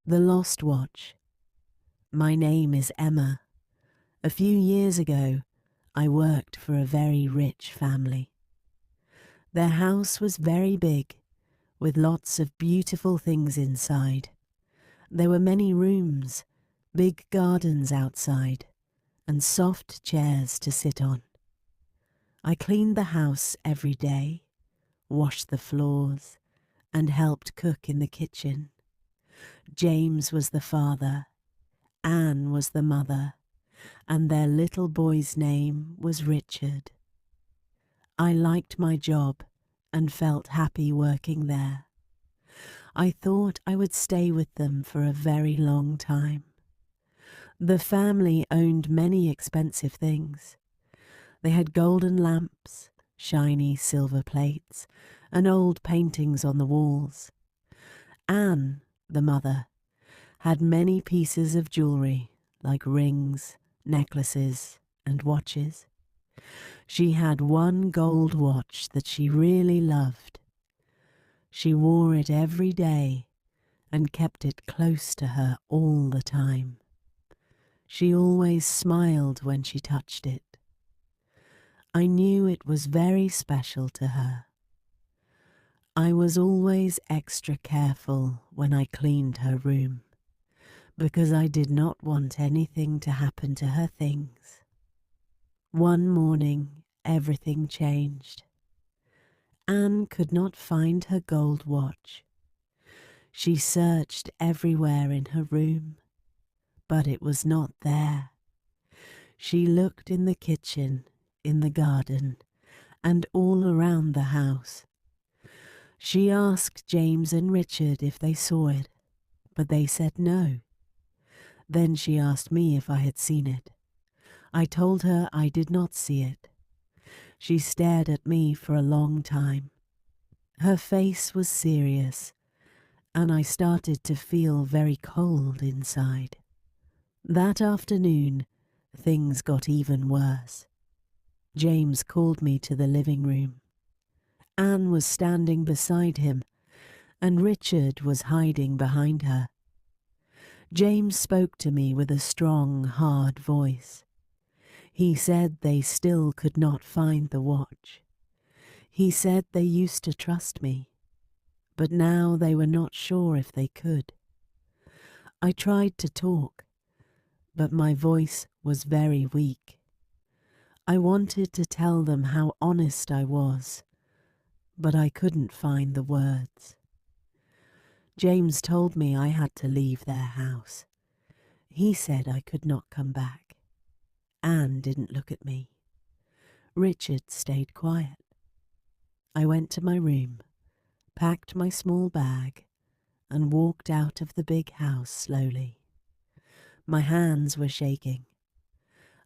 The Lost Watch. My name is Emma. A few years ago, I worked for a very rich family. Their house was very big, with lots of beautiful things inside. There were many rooms, big gardens outside, and soft chairs to sit on. I cleaned the house every day, washed the floors, and helped cook in the kitchen. James was the father, Anne was the mother, and their little boy's name was Richard. I liked my job and felt happy working there. I thought I would stay with them for a very long time. The family owned many expensive things. They had golden lamps, shiny silver plates, and old paintings on the walls. Anne, the mother, had many pieces of jewellery like rings, necklaces, and watches. She had one gold watch that she really loved. She wore it every day and kept it close to her all the time. She always smiled when she touched it. I knew it was very special to her. I was always extra careful when I cleaned her room, because I did not want anything to happen to her things. One morning, everything changed. Anne could not find her gold watch. She searched everywhere in her room, but it was not there. She looked in the kitchen, in the garden, and all around the house. She asked James and Richard if they saw it, but they said no. Then she asked me if I had seen it. I told her I did not see it. She stared at me for a long time. Her face was serious, and I started to feel very cold inside. That afternoon, things got even worse. James called me to the living room. Anne was standing beside him, and Richard was hiding behind her. James spoke to me with a strong, hard voice. He said they still could not find the watch. He said they used to trust me, but now they were not sure if they could. I tried to talk, but my voice was very weak. I wanted to tell them how honest I was, but I couldn't find the words. James told me I had to leave their house. He said I could not come back. Anne didn't look at me. Richard stayed quiet. I went to my room, packed my small bag, and walked out of the big house slowly. My hands were shaking.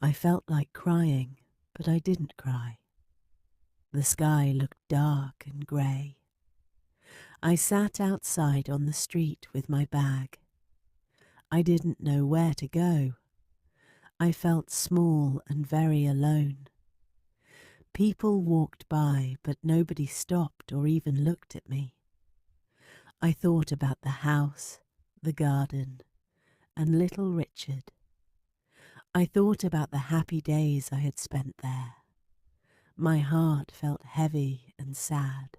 I felt like crying, but I didn't cry. The sky looked dark and grey. I sat outside on the street with my bag. I didn't know where to go. I felt small and very alone. People walked by, but nobody stopped or even looked at me. I thought about the house, the garden, and little Richard. I thought about the happy days I had spent there. My heart felt heavy and sad.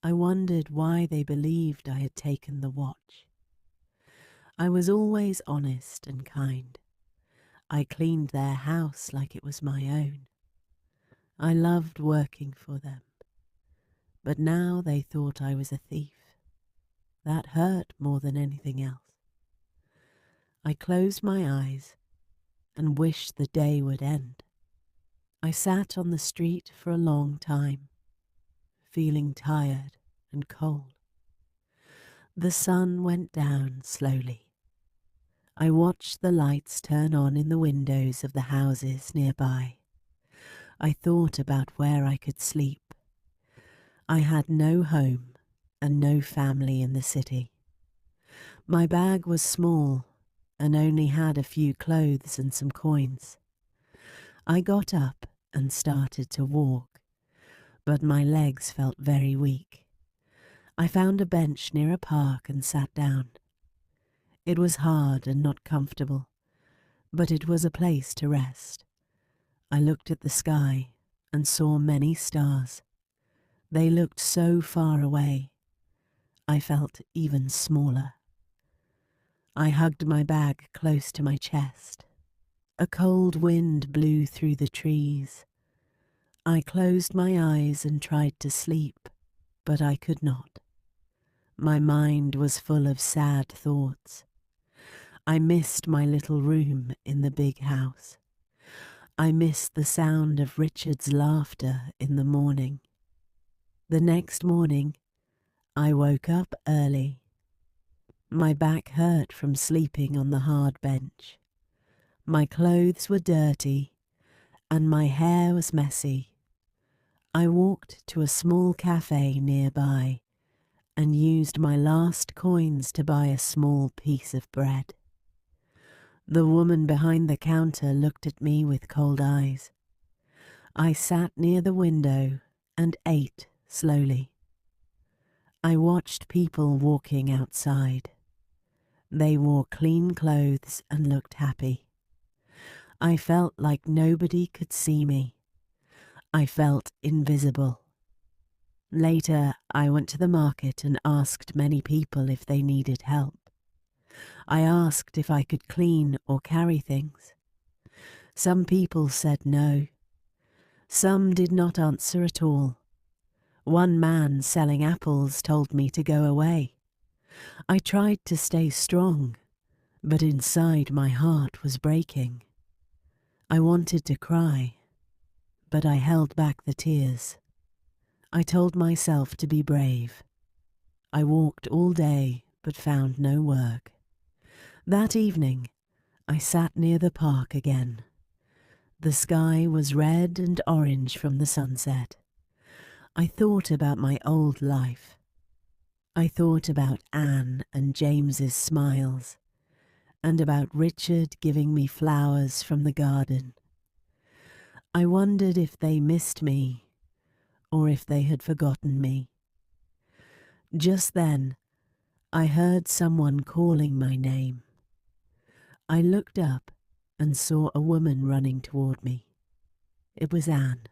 I wondered why they believed I had taken the watch. I was always honest and kind. I cleaned their house like it was my own. I loved working for them. But now they thought I was a thief. That hurt more than anything else. I closed my eyes and wished the day would end. I sat on the street for a long time, feeling tired and cold. The sun went down slowly. I watched the lights turn on in the windows of the houses nearby. I thought about where I could sleep. I had no home and no family in the city. My bag was small and only had a few clothes and some coins. I got up and started to walk, but my legs felt very weak. I found a bench near a park and sat down. It was hard and not comfortable, but it was a place to rest. I looked at the sky and saw many stars. They looked so far away. I felt even smaller. I hugged my bag close to my chest. A cold wind blew through the trees. I closed my eyes and tried to sleep, but I could not. My mind was full of sad thoughts. I missed my little room in the big house. I missed the sound of Richard's laughter in the morning. The next morning, I woke up early. My back hurt from sleeping on the hard bench. My clothes were dirty, and my hair was messy. I walked to a small cafe nearby and used my last coins to buy a small piece of bread. The woman behind the counter looked at me with cold eyes. I sat near the window and ate slowly. I watched people walking outside. They wore clean clothes and looked happy. I felt like nobody could see me. I felt invisible. Later, I went to the market and asked many people if they needed help. I asked if I could clean or carry things. Some people said no. Some did not answer at all. One man selling apples told me to go away. I tried to stay strong, but inside my heart was breaking. I wanted to cry, but I held back the tears. I told myself to be brave. I walked all day, but found no work. That evening, I sat near the park again. The sky was red and orange from the sunset. I thought about my old life. I thought about Anne and James's smiles, and about Richard giving me flowers from the garden. I wondered if they missed me, or if they had forgotten me. Just then, I heard someone calling my name. I looked up and saw a woman running toward me. It was Anne.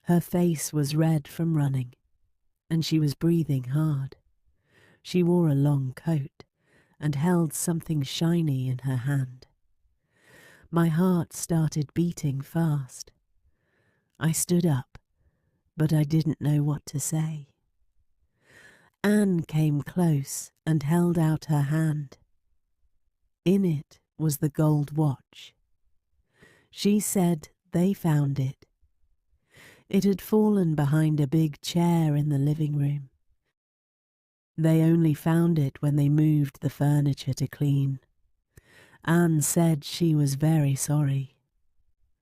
Her face was red from running, and she was breathing hard. She wore a long coat and held something shiny in her hand. My heart started beating fast. I stood up, but I didn't know what to say. Anne came close and held out her hand. In it was the gold watch. She said they found it. It had fallen behind a big chair in the living room. They only found it when they moved the furniture to clean. Anne said she was very sorry.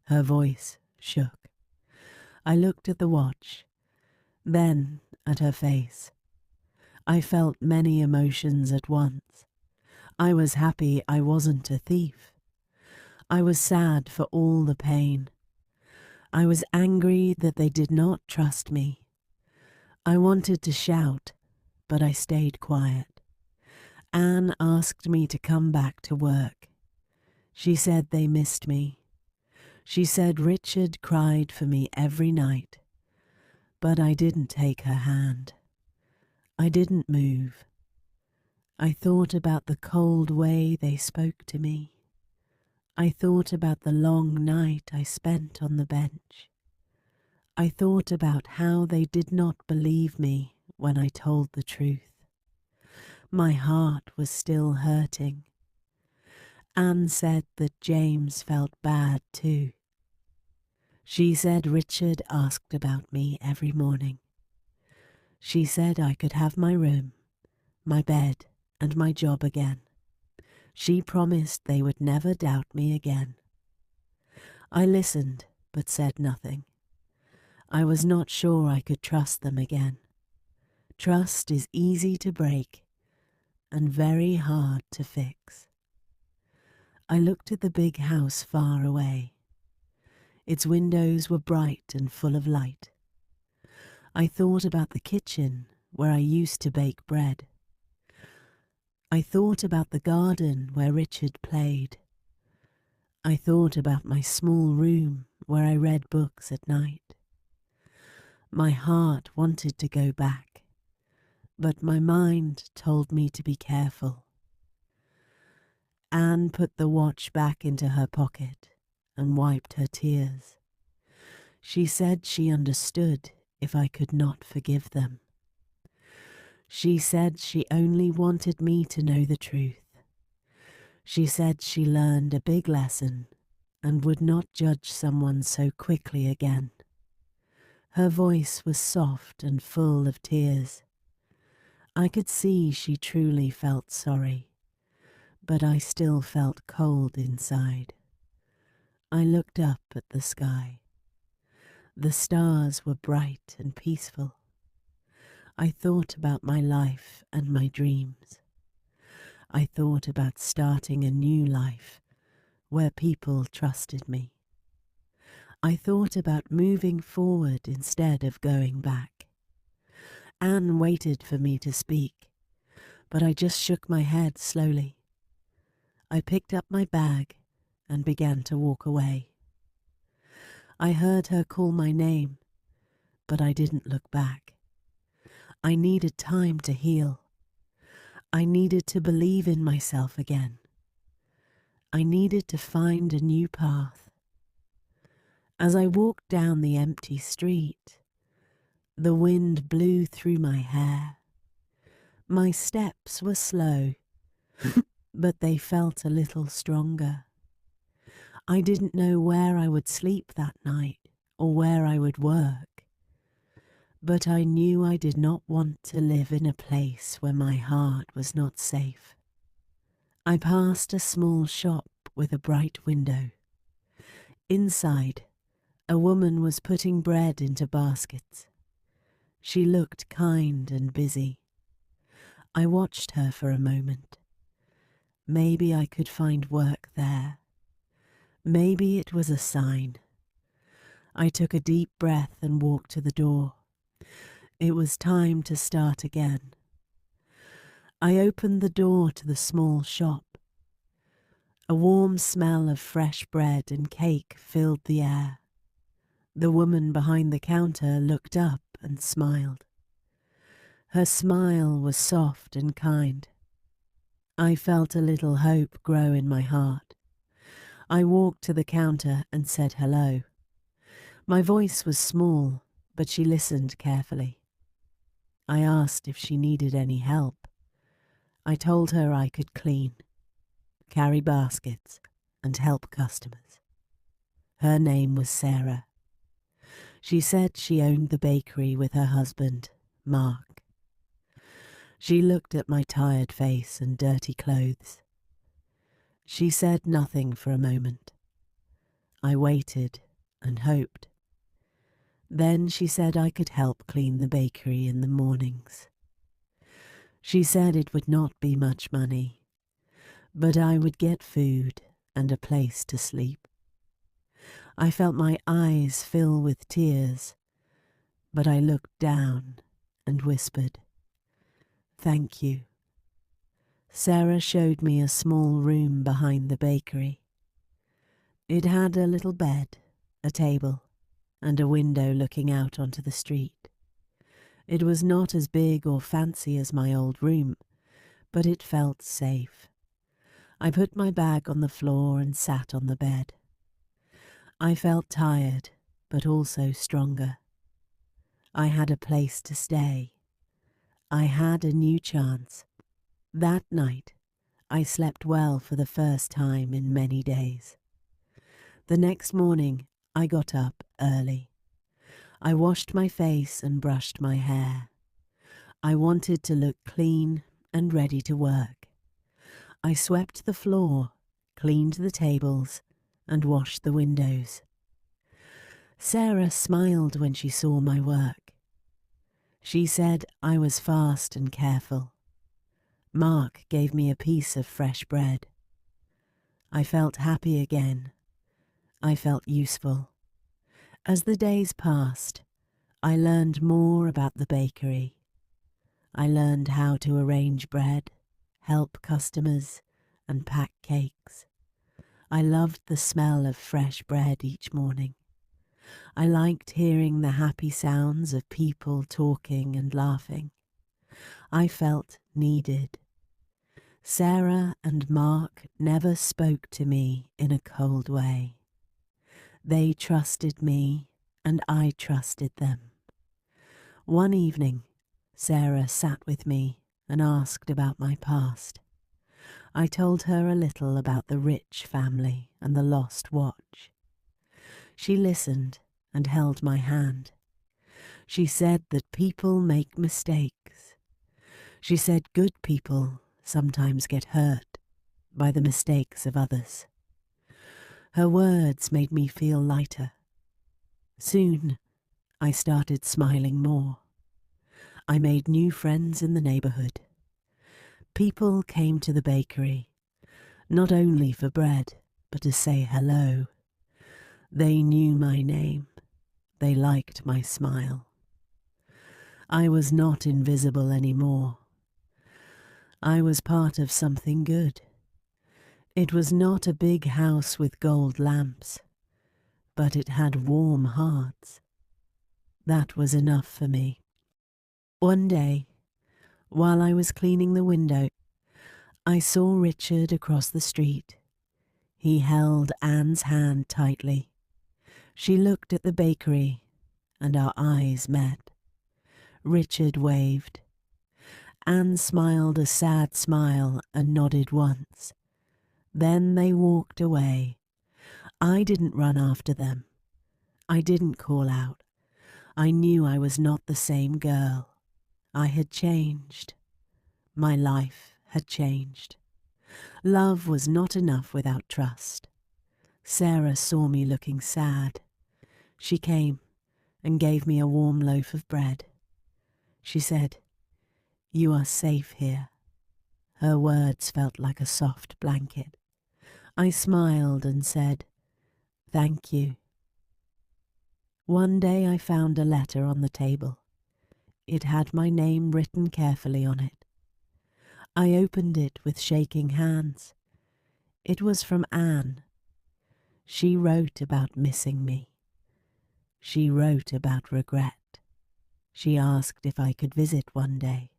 Her voice shook. I looked at the watch, then at her face. I felt many emotions at once. I was happy I wasn't a thief. I was sad for all the pain. I was angry that they did not trust me. I wanted to shout, but I stayed quiet. Anne asked me to come back to work. She said they missed me. She said Richard cried for me every night, but I didn't take her hand. I didn't move. I thought about the cold way they spoke to me. I thought about the long night I spent on the bench. I thought about how they did not believe me when I told the truth. My heart was still hurting. Anne said that James felt bad too. She said Richard asked about me every morning. She said I could have my room, my bed, and my job again. She promised they would never doubt me again. I listened, but said nothing. I was not sure I could trust them again. Trust is easy to break and very hard to fix. I looked at the big house far away. Its windows were bright and full of light. I thought about the kitchen where I used to bake bread. I thought about the garden where Richard played. I thought about my small room where I read books at night. My heart wanted to go back, but my mind told me to be careful. Anne put the watch back into her pocket and wiped her tears. She said she understood if I could not forgive them. She said she only wanted me to know the truth. She said she learned a big lesson and would not judge someone so quickly again. Her voice was soft and full of tears. I could see she truly felt sorry, but I still felt cold inside. I looked up at the sky. The stars were bright and peaceful. I thought about my life and my dreams. I thought about starting a new life where people trusted me. I thought about moving forward instead of going back. Anne waited for me to speak, but I just shook my head slowly. I picked up my bag and began to walk away. I heard her call my name, but I didn't look back. I needed time to heal. I needed to believe in myself again. I needed to find a new path. As I walked down the empty street, the wind blew through my hair. My steps were slow, but they felt a little stronger. I didn't know where I would sleep that night or where I would work. But I knew I did not want to live in a place where my heart was not safe. I passed a small shop with a bright window. Inside, a woman was putting bread into baskets. She looked kind and busy. I watched her for a moment. Maybe I could find work there. Maybe it was a sign. I took a deep breath and walked to the door. It was time to start again. I opened the door to the small shop. A warm smell of fresh bread and cake filled the air. The woman behind the counter looked up and smiled. Her smile was soft and kind. I felt a little hope grow in my heart. I walked to the counter and said hello. My voice was small, but she listened carefully. I asked if she needed any help. I told her I could clean, carry baskets, and help customers. Her name was Sarah. She said she owned the bakery with her husband, Mark. She looked at my tired face and dirty clothes. She said nothing for a moment. I waited and hoped. Then she said I could help clean the bakery in the mornings. She said it would not be much money, but I would get food and a place to sleep. I felt my eyes fill with tears, but I looked down and whispered, "Thank you." Sarah showed me a small room behind the bakery. It had a little bed, a table, and a window looking out onto the street. It was not as big or fancy as my old room, but it felt safe. I put my bag on the floor and sat on the bed. I felt tired, but also stronger. I had a place to stay. I had a new chance. That night, I slept well for the first time in many days. The next morning, I got up early. I washed my face and brushed my hair. I wanted to look clean and ready to work. I swept the floor, cleaned the tables, and washed the windows. Sarah smiled when she saw my work. She said I was fast and careful. Mark gave me a piece of fresh bread. I felt happy again. I felt useful. As the days passed, I learned more about the bakery. I learned how to arrange bread, help customers, and pack cakes. I loved the smell of fresh bread each morning. I liked hearing the happy sounds of people talking and laughing. I felt needed. Sarah and Mark never spoke to me in a cold way. They trusted me, and I trusted them. One evening, Sarah sat with me and asked about my past. I told her a little about the rich family and the lost watch. She listened and held my hand. She said that people make mistakes. She said good people sometimes get hurt by the mistakes of others. Her words made me feel lighter. Soon, I started smiling more. I made new friends in the neighborhood. People came to the bakery, not only for bread, but to say hello. They knew my name. They liked my smile. I was not invisible anymore. I was part of something good. It was not a big house with gold lamps, but it had warm hearts. That was enough for me. One day, while I was cleaning the window, I saw Richard across the street. He held Anne's hand tightly. She looked at the bakery, and our eyes met. Richard waved. Anne smiled a sad smile and nodded once. Then they walked away. I didn't run after them. I didn't call out. I knew I was not the same girl. I had changed. My life had changed. Love was not enough without trust. Sarah saw me looking sad. She came and gave me a warm loaf of bread. She said, "You are safe here." Her words felt like a soft blanket. I smiled and said, "Thank you." One day I found a letter on the table. It had my name written carefully on it. I opened it with shaking hands. It was from Anne. She wrote about missing me. She wrote about regret. She asked if I could visit one day.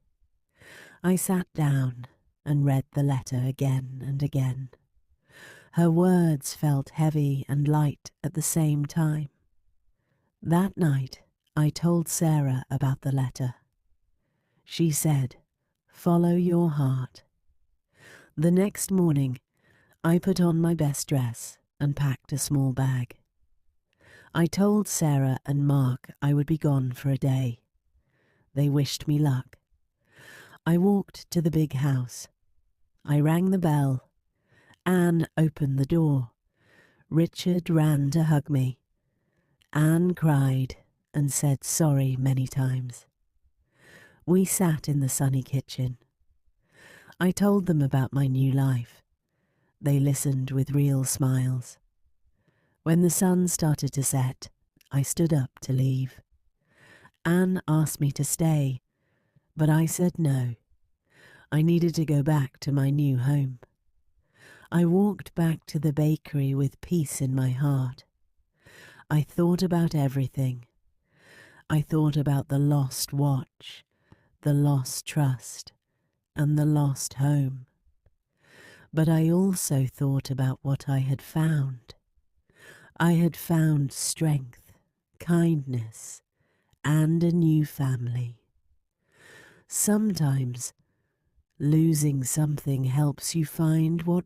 I sat down and read the letter again and again. Her words felt heavy and light at the same time. That night, I told Sarah about the letter. She said, "Follow your heart." The next morning, I put on my best dress and packed a small bag. I told Sarah and Mark I would be gone for a day. They wished me luck. I walked to the big house. I rang the bell. Anne opened the door. Richard ran to hug me. Anne cried and said sorry many times. We sat in the sunny kitchen. I told them about my new life. They listened with real smiles. When the sun started to set, I stood up to leave. Anne asked me to stay, but I said no. I needed to go back to my new home. I walked back to the bakery with peace in my heart. I thought about everything. I thought about the lost watch, the lost trust, and the lost home. But I also thought about what I had found. I had found strength, kindness, and a new family. Sometimes losing something helps you find what